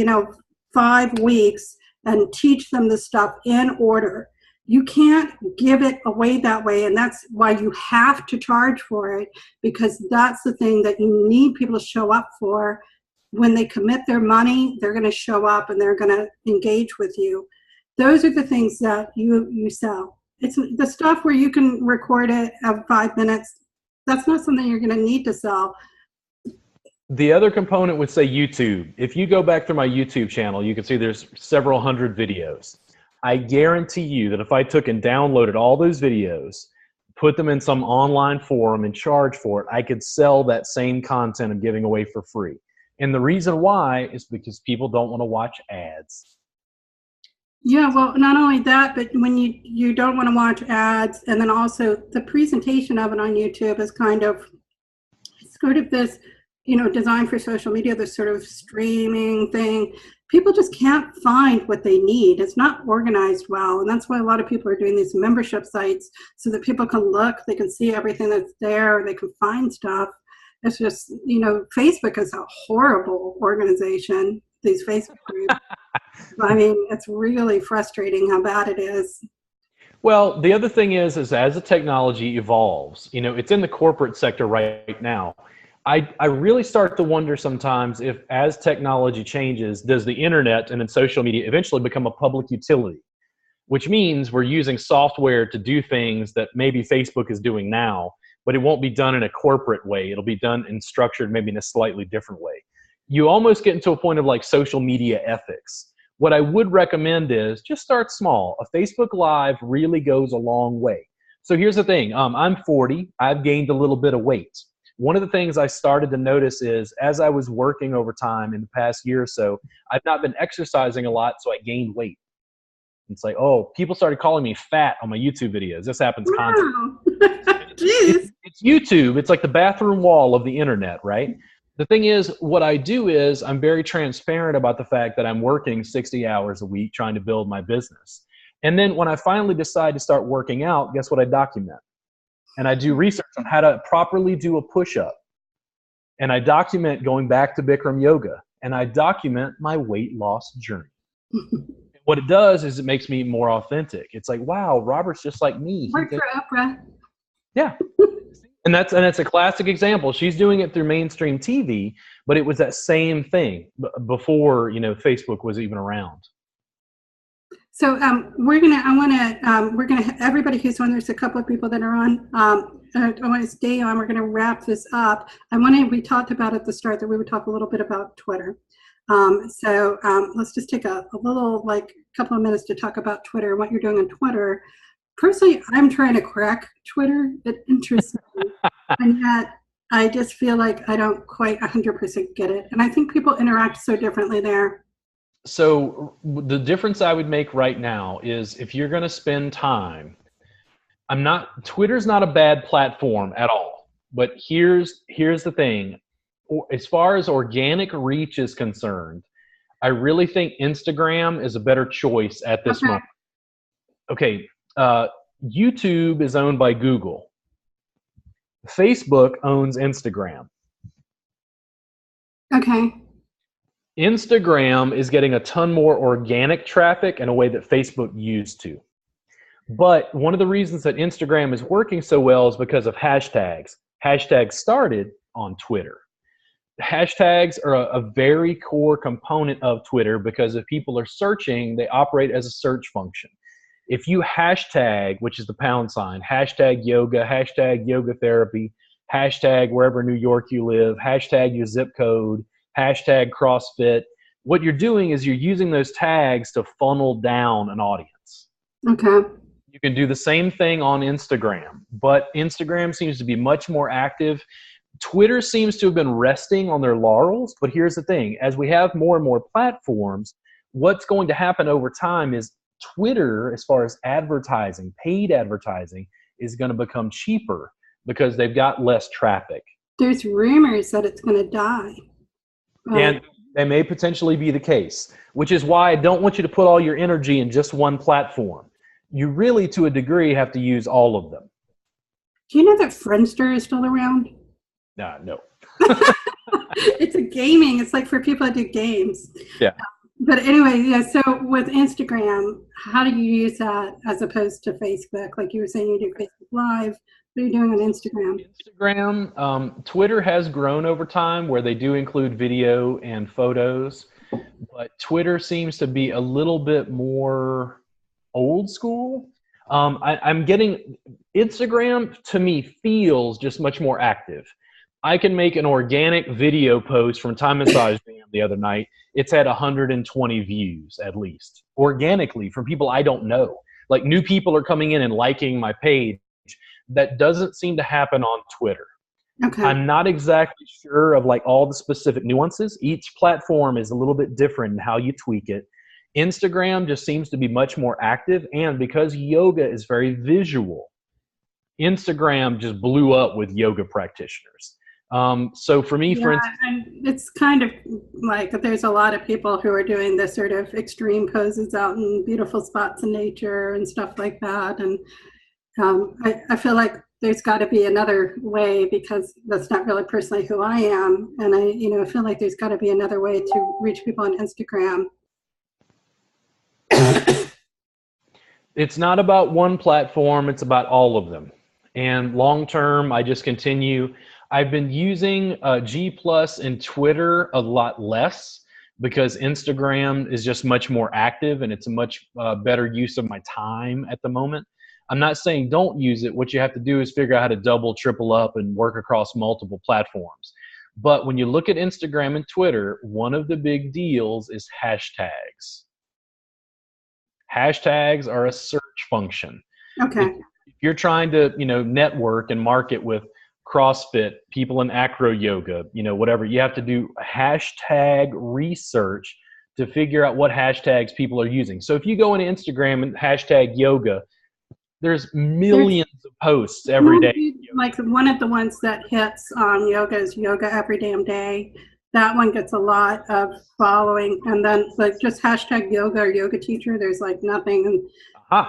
5 weeks and teach them the stuff in order. You can't give it away that way, and that's why you have to charge for it, because that's the thing that you need people to show up for. When they commit their money, they're going to show up and they're going to engage with you. Those are the things that you sell. It's the stuff where you can record it of 5 minutes. That's not something you're going to need to sell. The other component would say YouTube. If you go back through my YouTube channel, you can see there's several hundred videos. I guarantee you that if I took and downloaded all those videos, put them in some online forum and charge for it, I could sell that same content I'm giving away for free. And the reason why is because people don't want to watch ads. Yeah, well, not only that, but when you don't want to watch ads, and then also the presentation of it on YouTube is kind of sort of this, designed for social media, this sort of streaming thing. people just can't find what they need. It's not organized well. And that's why a lot of people are doing these membership sites so that people can look, they can see everything that's there, they can find stuff. It's just, Facebook is a horrible organization, these Facebook groups. I mean, it's really frustrating how bad it is. Well, the other thing is as the technology evolves, it's in the corporate sector right now. I really start to wonder sometimes if, as technology changes, does the internet and then social media eventually become a public utility, which means we're using software to do things that maybe Facebook is doing now, but it won't be done in a corporate way. It'll be done and structured maybe in a slightly different way. You almost get into a point of like social media ethics. What I would recommend is just start small. A Facebook Live really goes a long way. So here's the thing. I'm 40. I've gained a little bit of weight. One of the things I started to notice is as I was working overtime in the past year or so, I've not been exercising a lot, so I gained weight. It's like, oh, people started calling me fat on my YouTube videos. This happens constantly. It's YouTube. It's like the bathroom wall of the internet, right? The thing is, what I do is I'm very transparent about the fact that I'm working 60 hours a week trying to build my business. And then when I finally decide to start working out, guess what I document? And I do research on how to properly do a push-up. And I document going back to Bikram yoga. And I document my weight loss journey. What it does is it makes me more authentic. It's like, wow, Robert's just like me. Work for Oprah. Yeah. And that's a classic example. She's doing it through mainstream TV, but it was that same thing before, Facebook was even around. So everybody who's on, there's a couple of people that are on. I want to stay on. We're going to wrap this up. We talked about at the start that we would talk a little bit about Twitter. So let's just take a little, couple of minutes to talk about Twitter, what you're doing on Twitter. Personally, I'm trying to crack Twitter. It interests me. And yet I just feel like I don't quite 100% get it. And I think people interact so differently there. So the difference I would make right now is if you're going to spend time, Twitter's not a bad platform at all. But here's the thing. As far as organic reach is concerned, I really think Instagram is a better choice at this moment. Okay. YouTube is owned by Google. Facebook owns Instagram. Okay. Instagram is getting a ton more organic traffic in a way that Facebook used to. But one of the reasons that Instagram is working so well is because of hashtags. Hashtags started on Twitter. Hashtags are a very core component of Twitter because if people are searching, they operate as a search function. If you hashtag, which is the pound sign, hashtag yoga therapy, hashtag wherever in New York you live, hashtag your zip code, hashtag CrossFit, what you're doing is you're using those tags to funnel down an audience. Okay. You can do the same thing on Instagram, but Instagram seems to be much more active. Twitter seems to have been resting on their laurels, but here's the thing. As we have more and more platforms, what's going to happen over time is Twitter, as far as advertising, paid advertising, is going to become cheaper because they've got less traffic. There's rumors that it's going to die. And they may potentially be the case, which is why I don't want you to put all your energy in just one platform. You really, to a degree, have to use all of them. Do you know that Friendster is still around? No. It's a gaming. It's like for people that do games. Yeah. But anyway, yeah, so with Instagram, how do you use that as opposed to Facebook? Like you were saying, you do Facebook Live. What are you doing on Instagram? Twitter has grown over time where they do include video and photos, but Twitter seems to be a little bit more old school. I'm getting Instagram, to me, feels just much more active. I can make an organic video post from Thai Massage Jam the other night. It's had 120 views at least, organically from people I don't know. Like new people are coming in and liking my page. That doesn't seem to happen on Twitter. Okay. I'm not exactly sure of like all the specific nuances. Each platform is a little bit different in how you tweak it. Instagram just seems to be much more active, and because yoga is very visual, Instagram just blew up with yoga practitioners. So for me, for Yeah, instance, and it's kind of like there's a lot of people who are doing this sort of extreme poses out in beautiful spots in nature and stuff like that. And I feel like there's got to be another way because that's not really personally who I am. And I feel like there's got to be another way to reach people on Instagram. it's not about one platform, it's about all of them. And long term, I just continue. I've been using G Plus and Twitter a lot less because Instagram is just much more active and it's a much better use of my time at the moment. I'm not saying don't use it. What you have to do is figure out how to double, triple up and work across multiple platforms. But when you look at Instagram and Twitter, one of the big deals is hashtags. Hashtags are a search function. Okay. If you're trying to, network and market with CrossFit, people in acro yoga, whatever, you have to do hashtag research to figure out what hashtags people are using. So if you go into Instagram and hashtag yoga, there's millions of posts every day. Like one of the ones that hits on yoga is yoga every damn day. That one gets a lot of following. And then like just hashtag yoga or yoga teacher, there's like nothing. And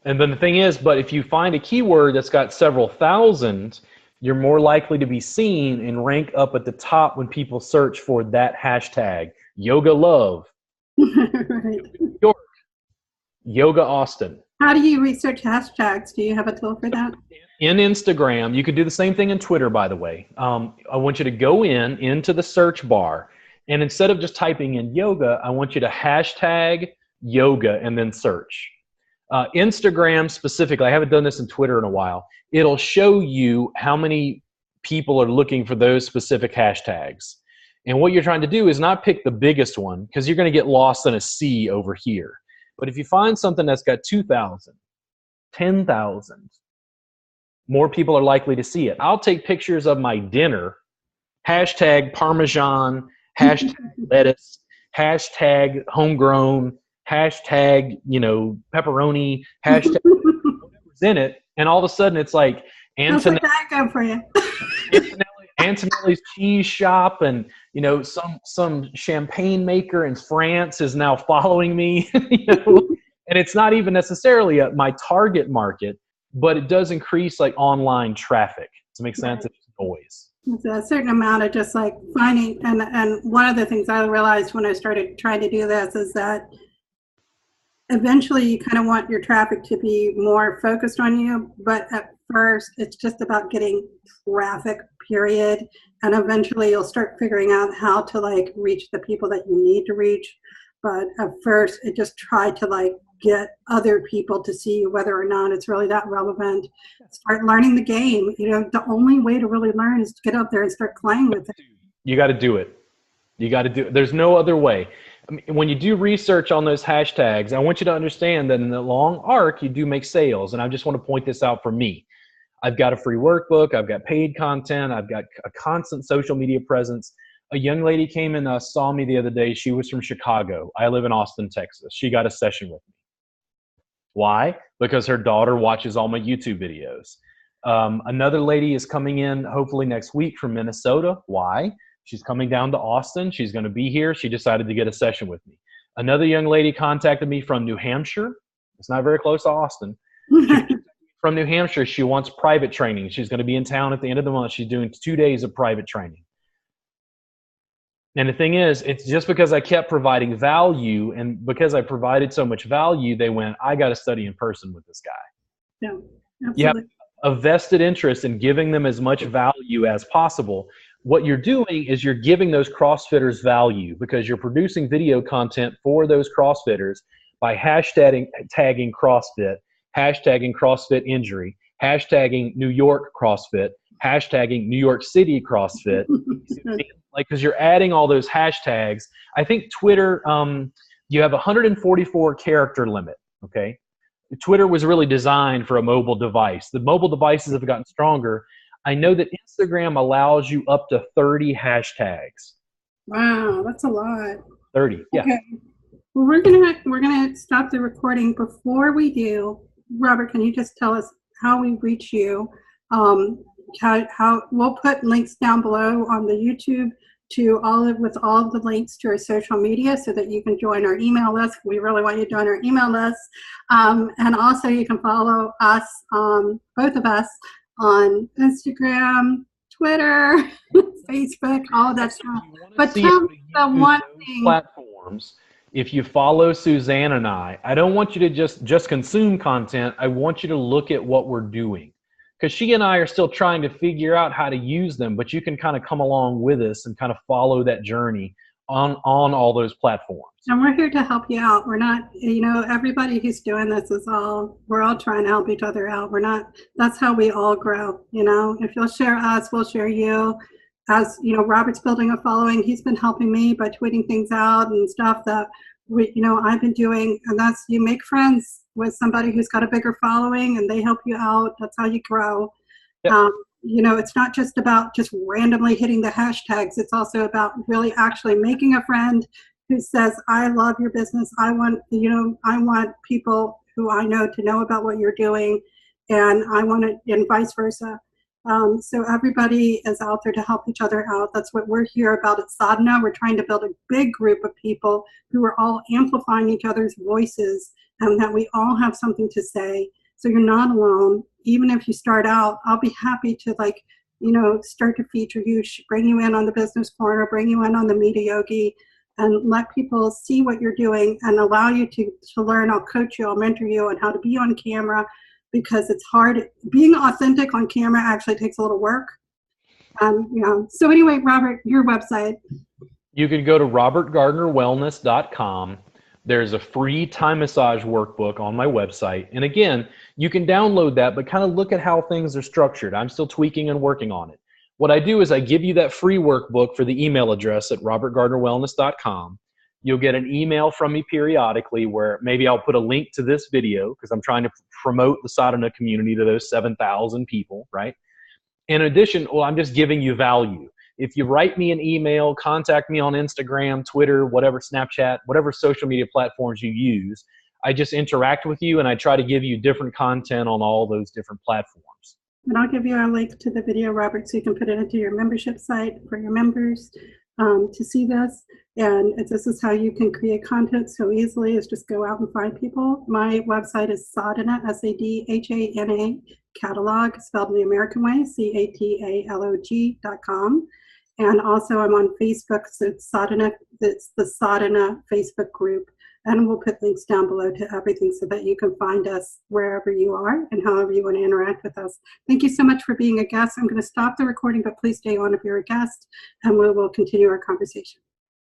And then the thing is, but if you find a keyword that's got several thousand, you're more likely to be seen and rank up at the top when people search for that hashtag. Yoga love. right. New York. Yoga Austin. How do you research hashtags? Do you have a tool for that? In Instagram, you could do the same thing in Twitter, by the way. I want you to go into the search bar, and instead of just typing in yoga, I want you to hashtag yoga and then search. Instagram specifically, I haven't done this in Twitter in a while. It'll show you how many people are looking for those specific hashtags. And what you're trying to do is not pick the biggest one because you're going to get lost in a sea over here. But if you find something that's got 2,000, 10,000, more people are likely to see it. I'll take pictures of my dinner, hashtag Parmesan, hashtag lettuce, hashtag homegrown, hashtag, pepperoni, hashtag whatever's in it. And all of a sudden it's like Antonelli's cheese shop and, some champagne maker in France is now following me, and it's not even necessarily my target market, but it does increase like online traffic. Does it make sense? Right. It's noise. It's a certain amount of just like finding, and one of the things I realized when I started trying to do this is that eventually you kind of want your traffic to be more focused on you, but at first it's just about getting traffic, period. And eventually you'll start figuring out how to like reach the people that you need to reach. But at first it just tried to like get other people to see whether or not it's really that relevant. Start learning the game. The only way to really learn is to get out there and start playing with it. You got to do it. There's no other way. I mean, when you do research on those hashtags, I want you to understand that in the long arc, you do make sales. And I just want to point this out for me. I've got a free workbook. I've got paid content. I've got a constant social media presence. A young lady came and saw me the other day. She was from Chicago. I live in Austin, Texas. She got a session with me. Why? Because her daughter watches all my YouTube videos. Another lady is coming in hopefully next week from Minnesota. Why? She's coming down to Austin. She's going to be here. She decided to get a session with me. Another young lady contacted me from New Hampshire. It's not very close to Austin. From New Hampshire, she wants private training. She's going to be in town at the end of the month. She's doing 2 days of private training. And the thing is, it's just because I kept providing value, and because I provided so much value, they went, I got to study in person with this guy. Yeah, absolutely. You have a vested interest in giving them as much value as possible. What you're doing is you're giving those CrossFitters value because you're producing video content for those CrossFitters by hashtagging CrossFit, hashtagging CrossFit injury, hashtagging New York CrossFit, hashtagging New York City CrossFit. Like, because you're adding all those hashtags. I think Twitter, you have 144 character limit, okay? Twitter was really designed for a mobile device. The mobile devices have gotten stronger. I know that Instagram allows you up to 30 hashtags. Wow, that's a lot. 30, yeah. Okay. Well, we're gonna stop the recording. Before we do, Robert, can you just tell us how we reach you? how we'll put links down below on the YouTube to with all of the links to our social media so that you can join our email list. We really want you to join our email list. And also you can follow us, both of us, on Instagram, Twitter, Facebook, all of that stuff. But tell me the one thing. Platforms. If you follow Suzanne and I don't want you to just consume content. I want you to look at what we're doing. Because she and I are still trying to figure out how to use them, but you can kind of come along with us and kind of follow that journey on all those platforms. And we're here to help you out. We're not, everybody who's doing this we're all trying to help each other out. That's how we all grow, If you'll share us, we'll share you. As, Robert's building a following. He's been helping me by tweeting things out and stuff that I've been doing. And that's, you make friends with somebody who's got a bigger following and they help you out. That's how you grow. Yep. It's not just about just randomly hitting the hashtags. It's also about really actually making a friend who says, I love your business. I want people who I know to know about what you're doing, and I want it, and vice versa. So everybody is out there to help each other out. That's what we're here about at SADHANA. We're trying to build a big group of people who are all amplifying each other's voices, and that we all have something to say. So you're not alone. Even if you start out, I'll be happy to start to feature you, bring you in on the Business Corner, bring you in on the Media Yogi, and let people see what you're doing and allow you to learn. I'll coach you, I'll mentor you on how to be on camera, because it's hard. Being authentic on camera actually takes a little work. So anyway, Robert, your website. You can go to robertgardnerwellness.com. There's a free Thai massage workbook on my website. And again, you can download that, but kind of look at how things are structured. I'm still tweaking and working on it. What I do is I give you that free workbook for the email address at robertgardnerwellness.com. You'll get an email from me periodically where maybe I'll put a link to this video because I'm trying to promote the SADHANA community to those 7,000 people, right? In addition, I'm just giving you value. If you write me an email, contact me on Instagram, Twitter, whatever, Snapchat, whatever social media platforms you use, I just interact with you and I try to give you different content on all those different platforms. And I'll give you a link to the video, Robert, so you can put it into your membership site for your members to see this. And this is how you can create content so easily, is just go out and find people. My website is SADHANA, SADHANA, catalog, spelled the American way, CATALOG.com. And also I'm on Facebook, so it's SADHANA, it's the SADHANA Facebook group. And we'll put links down below to everything so that you can find us wherever you are and however you want to interact with us. Thank you so much for being a guest. I'm going to stop the recording, but please stay on if you're a guest, and we will continue our conversation.